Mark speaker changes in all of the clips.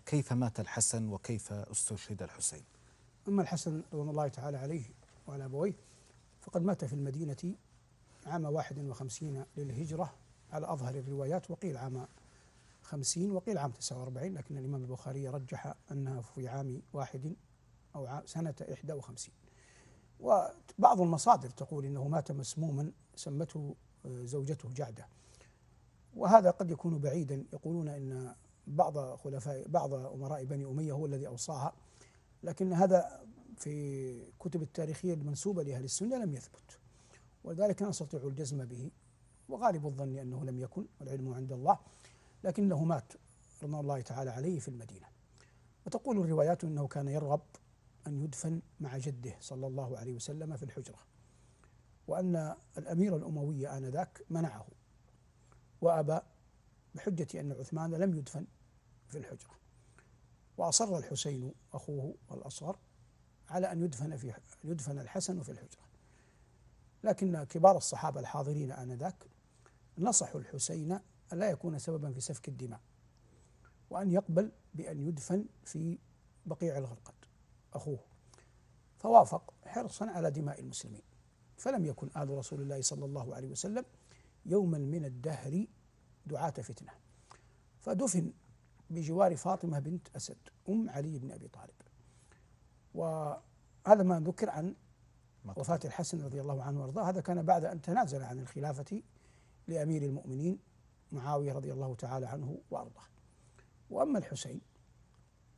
Speaker 1: كيف مات الحسن وكيف استشهد الحسين؟
Speaker 2: أما الحسن رضوان الله تعالى عليه وعلى أبويه فقد مات في المدينة عام 51 للهجرة على أظهر الروايات، وقيل عام 50 وقيل عام 49، لكن الإمام البخاري رجح أنها في عام واحد أو سنة 51. وبعض المصادر تقول إنه مات مسموما سمته زوجته جعدة، وهذا قد يكون بعيدا. يقولون إن بعض أمراء بني أمية هو الذي أوصاها، لكن هذا في كتب التاريخية المنسوبة لأهل السنة لم يثبت، ولذلك لا نستطيع الجزم به، وغالب الظن أنه لم يكن، والعلم عند الله، لكنه مات رضوان الله تعالى عليه في المدينة. وتقول الروايات أنه كان يرغب أن يدفن مع جده صلى الله عليه وسلم في الحجرة، وأن الأمير الأموي آنذاك منعه وأبى بحجة أن عثمان لم يدفن في الحجرة، وأصر الحسين أخوه الأصغر على أن يدفن الحسن في الحجرة. لكن كبار الصحابة الحاضرين آنذاك نصحوا الحسين ألا يكون سببا في سفك الدماء، وأن يقبل بأن يدفن في بقيع الغرقد أخوه، فوافق حرصا على دماء المسلمين. فلم يكن آل رسول الله صلى الله عليه وسلم يوما من الدهر دعاة فتنة، فدفن بجوار فاطمة بنت أسد أم علي بن أبي طالب. وهذا ما ذكر عن وفاة الحسن رضي الله عنه وارضاه. هذا كان بعد أن تنازل عن الخلافة لأمير المؤمنين معاوية رضي الله تعالى عنه وارضاه. وأما الحسين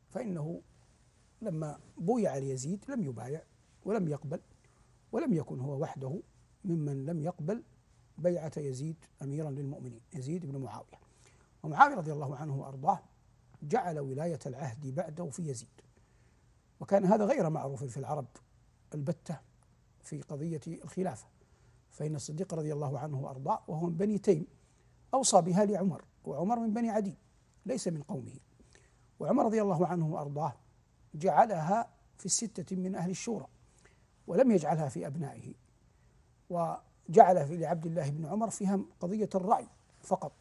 Speaker 2: فإنه لما بويع ليزيد لم يبايع ولم يقبل، ولم يكن هو وحده ممن لم يقبل بيعة يزيد أميرا للمؤمنين، يزيد بن معاوية. ومعاوية رضي الله عنه وأرضاه جعل ولاية العهد بعده في يزيد، وكان هذا غير معروف في العرب البتة في قضية الخلافة، فإن الصديق رضي الله عنه وأرضاه وهو من بني تيم أوصى بها لعمر، وعمر من بني عدي ليس من قومه، وعمر رضي الله عنه وأرضاه جعلها في الستة من أهل الشورى ولم يجعلها في أبنائه، وجعل في لعبد الله بن عمر فيها قضية الرعي فقط.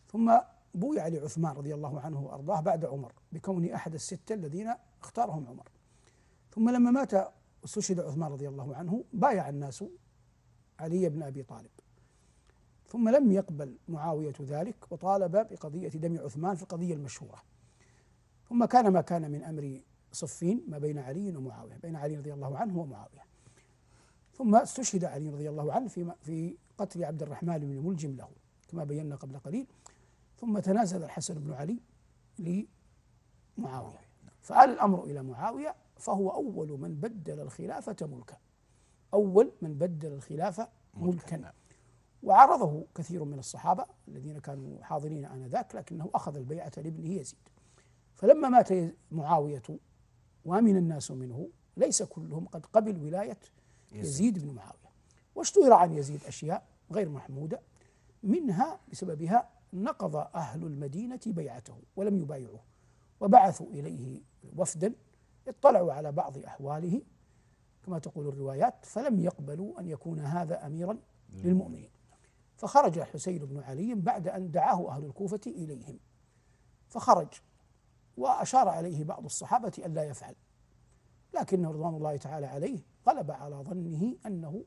Speaker 2: ثم بويع لعثمان رضي الله عنه وأرضاه بعد عمر بكون أحد الستة الذين اختارهم عمر. ثم لما مات واستشهد عثمان رضي الله عنه بايع الناس علي بن أبي طالب، ثم لم يقبل معاوية ذلك وطالب بقضية دم عثمان في القضية المشهورة. ثم كان ما كان من أمر صفين ما بين علي ومعاوية، بين علي رضي الله عنه ومعاوية. ثم استشهد علي رضي الله عنه في قتل عبد الرحمن بن ملجم له كما بينا قبل قليل. ثم تنازل الحسن بن علي لمعاوية، فآل الأمر إلى معاوية، فهو أول من بدل الخلافة ملكا، أول من بدل الخلافة ملكا. وعرضه كثير من الصحابة الذين كانوا حاضرين آنذاك، لكنه أخذ البيعة لابنه يزيد. فلما مات معاوية وامن الناس منه ليس كلهم قد قبل ولاية يزيد بن معاوية، واشتهر عن يزيد أشياء غير محمودة، منها بسببها نقض أهل المدينة بيعته ولم يبايعوه، وبعثوا إليه وفدا اطلعوا على بعض أحواله كما تقول الروايات، فلم يقبلوا أن يكون هذا أميرا للمؤمنين. فخرج الحسين بن علي بعد أن دعاه أهل الكوفة إليهم، فخرج وأشار عليه بعض الصحابة أن لا يفعل، لكنه رضوان الله تعالى عليه غلب على ظنه أنه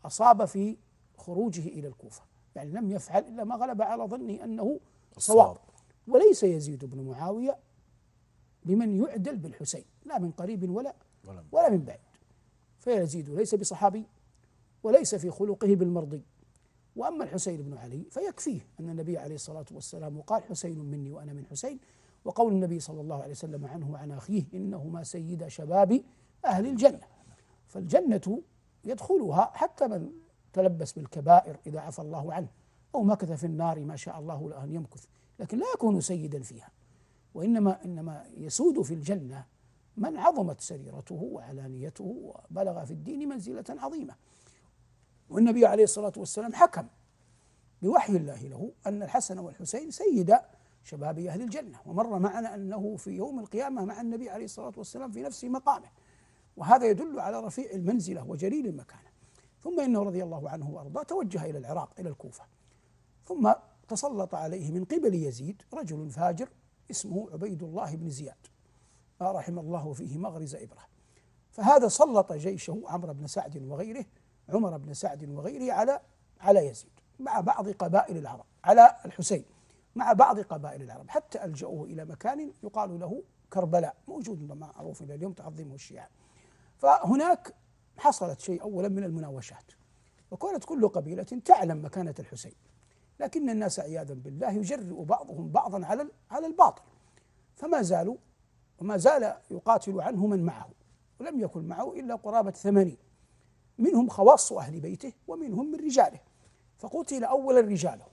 Speaker 2: أصاب في خروجه إلى الكوفة، يعني لم يفعل إلا ما غلب على ظنه أنه صواب. وليس يزيد بن معاوية بمن يعدل بالحسين لا من قريب ولا من بعيد، فيزيد ليس بصحابي وليس في خلقه بالمرضي. وأما الحسين بن علي فيكفيه أن النبي عليه الصلاة والسلام قال حسين مني وأنا من حسين، وقول النبي صلى الله عليه وسلم عنه وعن أخيه إنهما سيد شباب أهل الجنة، فالجنة يدخلها حتى من تلبس بالكبائر إذا عفى الله عنه، أو مكث في النار ما شاء الله له أن يمكث، لكن لا يكون سيدا فيها، وإنما يسود في الجنة من عظمت سريرته وعلانيته وبلغ في الدين منزلة عظيمة. والنبي عليه الصلاة والسلام حكم بوحي الله له أن الحسن والحسين سيدا شباب أهل الجنة، ومر معنا أنه في يوم القيامة مع النبي عليه الصلاة والسلام في نفس مقامه، وهذا يدل على رفيع المنزلة وجليل المكانة. ثم إنه رضي الله عنه وأرضاه توجه إلى العراق إلى الكوفة، ثم تسلط عليه من قبل يزيد رجل فاجر اسمه عبيد الله بن زياد رحم الله فيه مغرز إبرة. فهذا سلط جيشه عمرو بن سعد وغيره، عمر بن سعد وغيره على يزيد مع بعض قبائل العرب، على الحسين مع بعض قبائل العرب، حتى ألجأوه إلى مكان يقال له كربلاء، موجود معروف إلى اليوم تعظمه الشيعة. فهناك حصلت شيء أولا من المناوشات، وكانت كل قبيلة تعلم مكانة الحسين، لكن الناس عياذا بالله يجرئ بعضهم بعضا على الباطل، فما زالوا وما زال يقاتل عنه من معه، ولم يكن معه إلا قرابة 80 منهم خواص أهل بيته ومنهم من رجاله، فقتل أولا رجاله،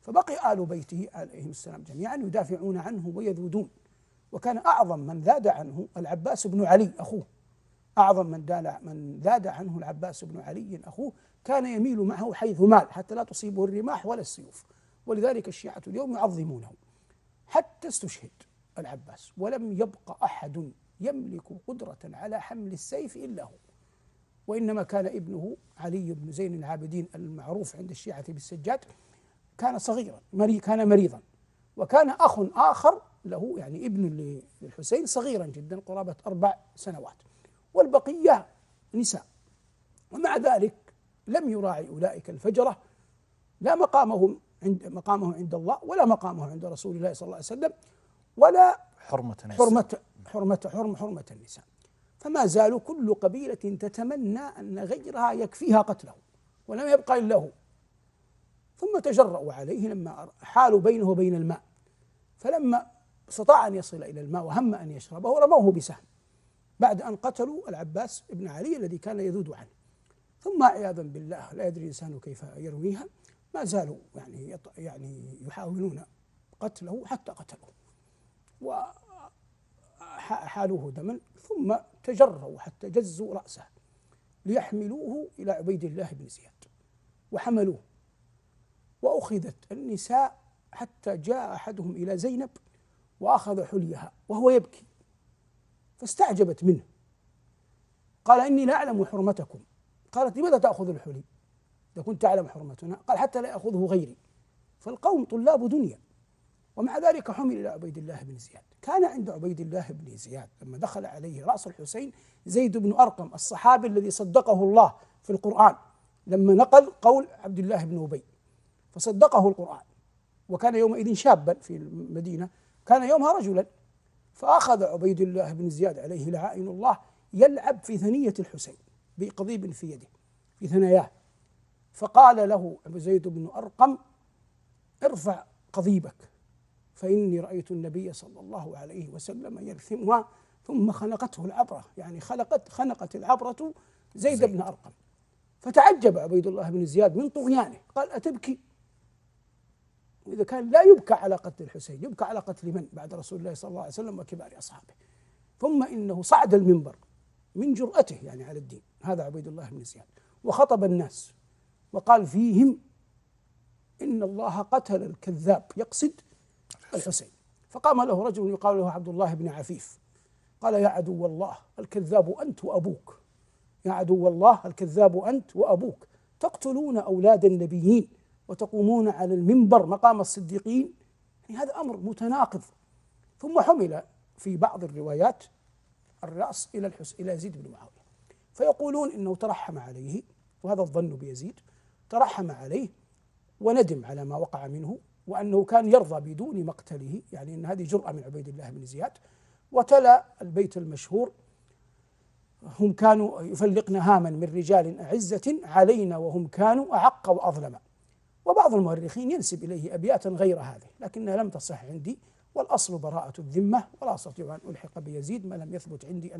Speaker 2: فبقي آل بيته عليهم السلام جميعا يدافعون عنه ويذودون. وكان أعظم من ذاد عنه العباس بن علي أخوه، أعظم من ذاد عنه العباس بن علي أخوه، كان يميل معه حيث مال حتى لا تصيبه الرماح ولا السيوف، ولذلك الشيعة اليوم يعظمونه. حتى استشهد العباس ولم يبق أحد يملك قدرة على حمل السيف إلا هو، وإنما كان ابنه علي بن زين العابدين المعروف عند الشيعة بالسجاد كان صغيرا كان مريضا، وكان أخ آخر له يعني ابن للحسين صغيرا جدا قرابة 4 سنوات، والبقية نساء. ومع ذلك لم يراعي أولئك الفجرة لا مقامه عند الله ولا مقامه عند رسول الله صلى الله عليه وسلم ولا حرمة النساء. فما زالوا كل قبيلة تتمنى أن غيرها يكفيها قتله ولم يبقى إلا هو. ثم تجرؤوا عليه لما حالوا بينه وبين الماء، فلما استطاع أن يصل إلى الماء وهم أن يشربه رموه بسهم بعد أن قتلوا العباس بن علي الذي كان يذود عنه. ثم عياذا بالله لا يدري الإنسان كيف يرويها، ما زالوا يعني يحاولون قتله حتى قتلوه وحالوه دما، ثم تجرؤوا حتى جزوا رأسه ليحملوه إلى عبيد الله بن زياد وحملوه، وأخذت النساء حتى جاء أحدهم إلى زينب وأخذ حليها وهو يبكي، فاستعجبت منه، قال إني لا أعلم حرمتكم. قالت لماذا تأخذ الحلي إذا كنت تعلم حرمتنا؟ قال حتى لا يأخذه غيري. فالقوم طلاب دنيا، ومع ذلك حمل إلى عبيد الله بن زياد. كان عند عبيد الله بن زياد لما دخل عليه رأس الحسين زيد بن أرقم الصحابي الذي صدقه الله في القرآن لما نقل قول عبد الله بن أبي، فصدقه القرآن، وكان يومئذ شابا في المدينة، كان يومها رجلا. فأخذ عبيد الله بن زياد عليه لعائن الله يلعب في ثنية الحسين بقضيب في يده في ثناياه، فقال له زيد بن أرقم ارفع قضيبك فإني رأيت النبي صلى الله عليه وسلم يلثمها، ثم خنقته العبرة، يعني خنقت العبرة زيد بن أرقم. فتعجب عبيد الله بن زياد من طغيانه، قال أتبكي؟ وإذا كان لا يبكى على قتل الحسين يبكى على قتل من بعد رسول الله صلى الله عليه وسلم وكبار أصحابه. ثم إنه صعد المنبر من جرأته يعني على الدين، هذا عبيد الله بن زياد، وخطب الناس وقال فيهم إن الله قتل الكذاب، يقصد الحسين. فقام له رجل يقال له عبد الله بن عفيف، قال يا عدو الله الكذاب أنت وأبوك، يا عدو الله الكذاب أنت وأبوك، تقتلون أولاد النبيين وتقومون على المنبر مقام الصديقين، يعني هذا أمر متناقض. ثم حمل في بعض الروايات الرأس إلى يزيد بن معاوية، فيقولون إنه ترحم عليه، وهذا الظن بيزيد، ترحم عليه وندم على ما وقع منه، وأنه كان يرضى بدون مقتله، يعني أن هذه جرأة من عبيد الله بن زياد. وتلا البيت المشهور هم كانوا يفلقن هاما من رجال أعزة علينا وهم كانوا أعق وأظلم. وبعض المؤرخين ينسب إليه أبياتا غير هذه لكنها لم تصح عندي، والأصل براءة الذمة، ولا أستطيع أن ألحق بيزيد ما لم يثبت عندي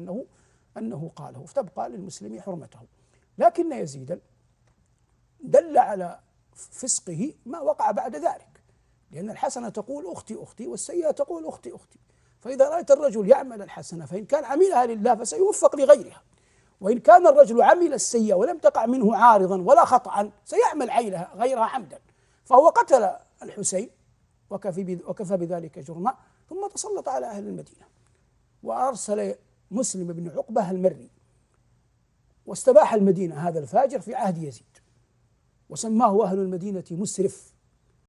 Speaker 2: أنه قاله، فتبقى للمسلم حرمته. لكن يزيدا دل على فسقه ما وقع بعد ذلك، لأن الحسنة تقول أختي أختي والسيئة تقول أختي أختي. فإذا رأيت الرجل يعمل الحسنة فإن كان عملها لله فسيوفق لغيرها، وإن كان الرجل عمل السيئة ولم تقع منه عارضا ولا خطأ سيعمل غيرها عمدا. فهو قتل الحسين وكفى بذلك جرما، ثم تسلط على أهل المدينة وأرسل مسلم بن عقبة المري واستباح المدينة هذا الفاجر في عهد يزيد، وسماه أهل المدينة مسرف،